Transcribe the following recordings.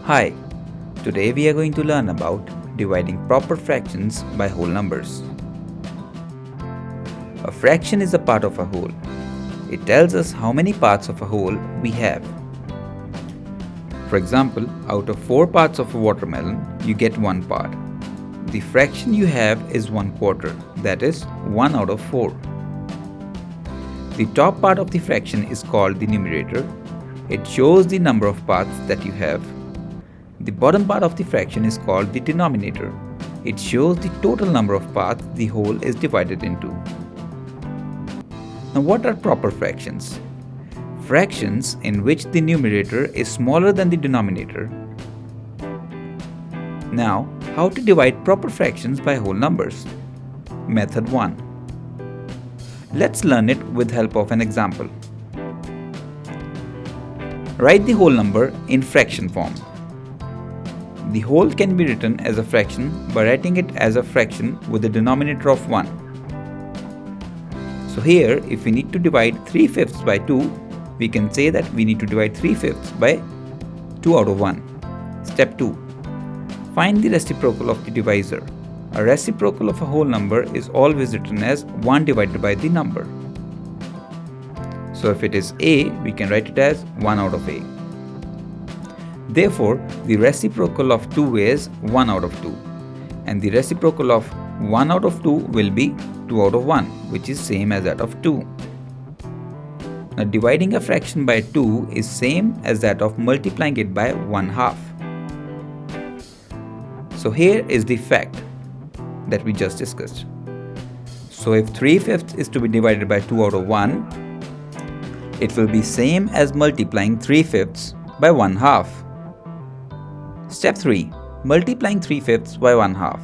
Hi, today we are going to learn about dividing proper fractions by whole numbers. A fraction is a part of a whole. It tells us how many parts of a whole we have. For example, out of 4 parts of a watermelon, you get 1 part. The fraction you have is 1/4, that is 1 out of 4. The top part of the fraction is called the numerator. It shows the number of parts that you have. The bottom part of the fraction is called the denominator. It shows the total number of parts the whole is divided into. Now, what are proper fractions? Fractions in which the numerator is smaller than the denominator. Now, how to divide proper fractions by whole numbers? Method 1. Let's learn it with help of an example. Write the whole number in fraction form. The whole can be written as a fraction by writing it as a fraction with a denominator of 1. So here, if we need to divide 3/5 by 2, we can say that we need to divide 3/5 by 2 out of 1. Step 2. Find the reciprocal of the divisor. A reciprocal of a whole number is always written as 1 divided by the number. So if it is a, we can write it as 1 out of a. Therefore, the reciprocal of 2 is 1 out of 2, and the reciprocal of 1 out of 2 will be 2 out of 1, which is same as that of 2. Now, dividing a fraction by 2 is same as that of multiplying it by 1/2. So here is the fact that we just discussed. So if 3/5 is to be divided by 2 out of 1, it will be same as multiplying 3/5 by 1/2. Step 3. Multiplying 3/5 by 1/2.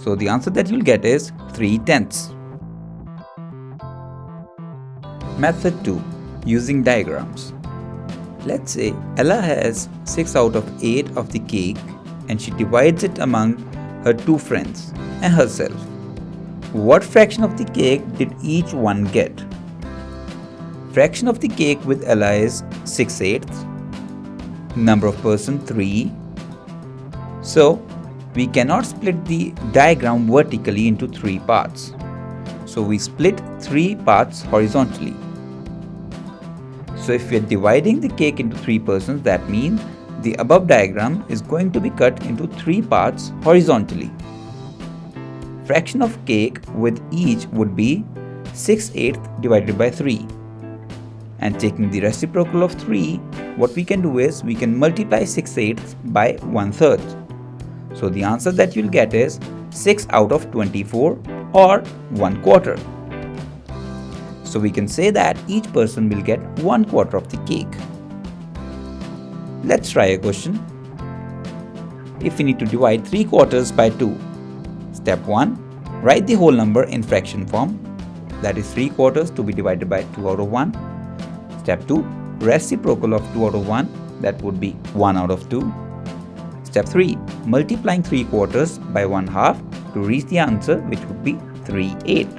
So the answer that you'll get is 3/10. Method 2. Using diagrams. Let's say Ella has 6 out of 8 of the cake and she divides it among her 2 friends and herself. What fraction of the cake did each one get? Fraction of the cake with Ella is 6/8. Number of person 3. So we cannot split the diagram vertically into 3 parts. So we split 3 parts horizontally. So if we are dividing the cake into 3 portions, that means the above diagram is going to be cut into 3 parts horizontally. Fraction of cake with each would be 6/8 divided by 3. And taking the reciprocal of 3, what we can do is we can multiply 6/8 by 1/3. So the answer that you'll get is 6 out of 24 or 1/4. So we can say that each person will get 1/4 of the cake. Let's try a question. If we need to divide 3/4 by 2, step 1, write the whole number in fraction form. That is 3/4 to be divided by 2 out of 1. Step 2, reciprocal of 2 out of 1, that would be 1 out of 2. Step 3, multiplying 3/4 by 1/2 to reach the answer, which would be 3/8.